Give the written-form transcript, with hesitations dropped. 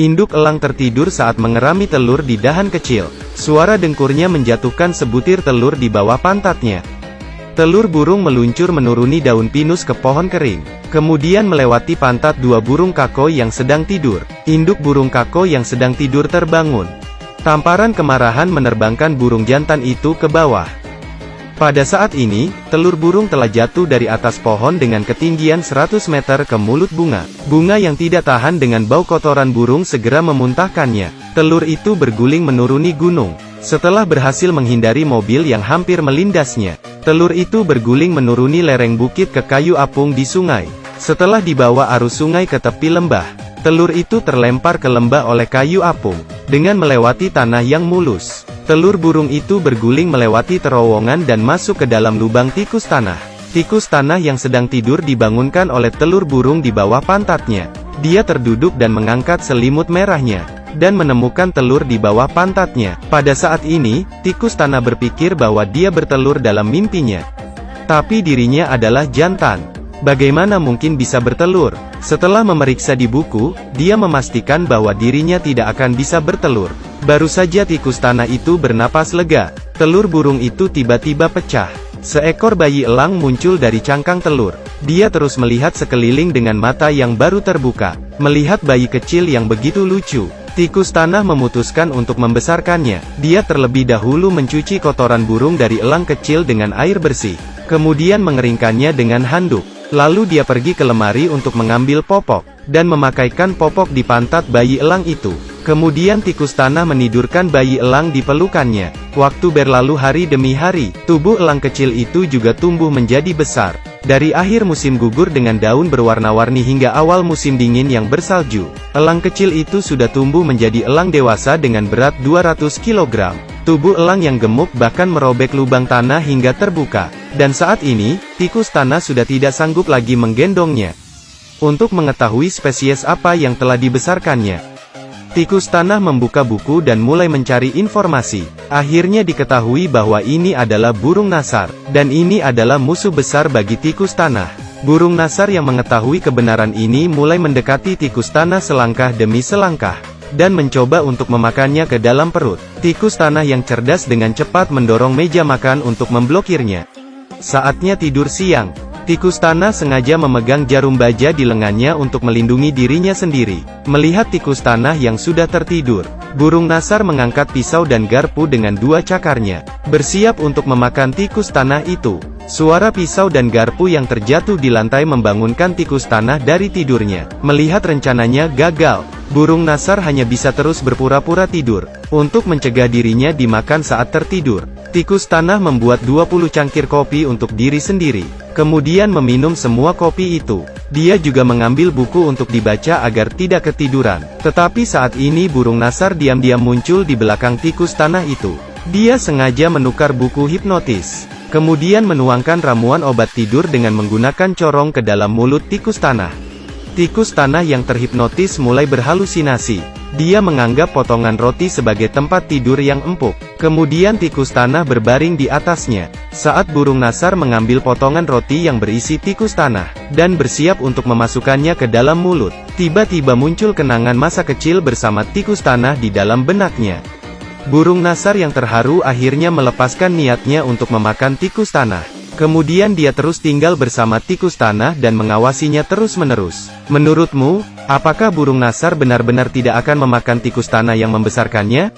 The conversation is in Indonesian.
Induk elang tertidur saat mengerami telur di dahan kecil. Suara dengkurnya menjatuhkan sebutir telur di bawah pantatnya. Telur burung meluncur menuruni daun pinus ke pohon kering. Kemudian melewati pantat dua burung kakoi yang sedang tidur. Induk burung kakoi yang sedang tidur terbangun. Tamparan kemarahan menerbangkan burung jantan itu ke bawah. Pada saat ini, telur burung telah jatuh dari atas pohon dengan ketinggian 100 meter ke mulut bunga. Bunga yang tidak tahan dengan bau kotoran burung segera memuntahkannya. Telur itu berguling menuruni gunung. Setelah berhasil menghindari mobil yang hampir melindasnya, telur itu berguling menuruni lereng bukit ke kayu apung di sungai. Setelah dibawa arus sungai ke tepi lembah, telur itu terlempar ke lembah oleh kayu apung. Dengan melewati tanah yang mulus, telur burung itu berguling melewati terowongan dan masuk ke dalam lubang tikus tanah. Tikus tanah yang sedang tidur dibangunkan oleh telur burung di bawah pantatnya. Dia terduduk dan mengangkat selimut merahnya, dan menemukan telur di bawah pantatnya. Pada saat ini, tikus tanah berpikir bahwa dia bertelur dalam mimpinya. Tapi dirinya adalah jantan. Bagaimana mungkin bisa bertelur? Setelah memeriksa di buku, dia memastikan bahwa dirinya tidak akan bisa bertelur. Baru saja tikus tanah itu bernapas lega, telur burung itu tiba-tiba pecah. Seekor bayi elang muncul dari cangkang telur. Dia terus melihat sekeliling dengan mata yang baru terbuka. Melihat bayi kecil yang begitu lucu, tikus tanah memutuskan untuk membesarkannya. Dia terlebih dahulu mencuci kotoran burung dari elang kecil dengan air bersih. Kemudian mengeringkannya dengan handuk. Lalu dia pergi ke lemari untuk mengambil popok, dan memakaikan popok di pantat bayi elang itu. Kemudian tikus tanah menidurkan bayi elang di pelukannya. Waktu berlalu hari demi hari, tubuh elang kecil itu juga tumbuh menjadi besar. Dari akhir musim gugur dengan daun berwarna-warni hingga awal musim dingin yang bersalju, elang kecil itu sudah tumbuh menjadi elang dewasa dengan berat 200 kg. Tubuh elang yang gemuk bahkan merobek lubang tanah hingga terbuka. Dan saat ini, tikus tanah sudah tidak sanggup lagi menggendongnya. Untuk mengetahui spesies apa yang telah dibesarkannya, tikus tanah membuka buku dan mulai mencari informasi. Akhirnya diketahui bahwa ini adalah burung nasar, dan ini adalah musuh besar bagi tikus tanah. Burung nasar yang mengetahui kebenaran ini mulai mendekati tikus tanah selangkah demi selangkah, dan mencoba untuk memakannya ke dalam perut. Tikus tanah yang cerdas dengan cepat mendorong meja makan untuk memblokirnya. Saatnya tidur siang. Tikus tanah sengaja memegang jarum baja di lengannya untuk melindungi dirinya sendiri. Melihat tikus tanah yang sudah tertidur, burung nasar mengangkat pisau dan garpu dengan dua cakarnya, bersiap untuk memakan tikus tanah itu. Suara pisau dan garpu yang terjatuh di lantai membangunkan tikus tanah dari tidurnya. Melihat rencananya gagal, burung nasar hanya bisa terus berpura-pura tidur. Untuk mencegah dirinya dimakan saat tertidur, tikus tanah membuat 20 cangkir kopi untuk diri sendiri. Kemudian meminum semua kopi itu. Dia juga mengambil buku untuk dibaca agar tidak ketiduran. Tetapi saat ini burung nasar diam-diam muncul di belakang tikus tanah itu. Dia sengaja menukar buku hipnotis. Kemudian menuangkan ramuan obat tidur dengan menggunakan corong ke dalam mulut tikus tanah. Tikus tanah yang terhipnotis mulai berhalusinasi. Dia menganggap potongan roti sebagai tempat tidur yang empuk. Kemudian tikus tanah berbaring di atasnya. Saat burung nasar mengambil potongan roti yang berisi tikus tanah, dan bersiap untuk memasukkannya ke dalam mulut, tiba-tiba muncul kenangan masa kecil bersama tikus tanah di dalam benaknya. Burung nasar yang terharu akhirnya melepaskan niatnya untuk memakan tikus tanah. Kemudian dia terus tinggal bersama tikus tanah dan mengawasinya terus-menerus. Menurutmu, apakah burung nasar benar-benar tidak akan memakan tikus tanah yang membesarkannya?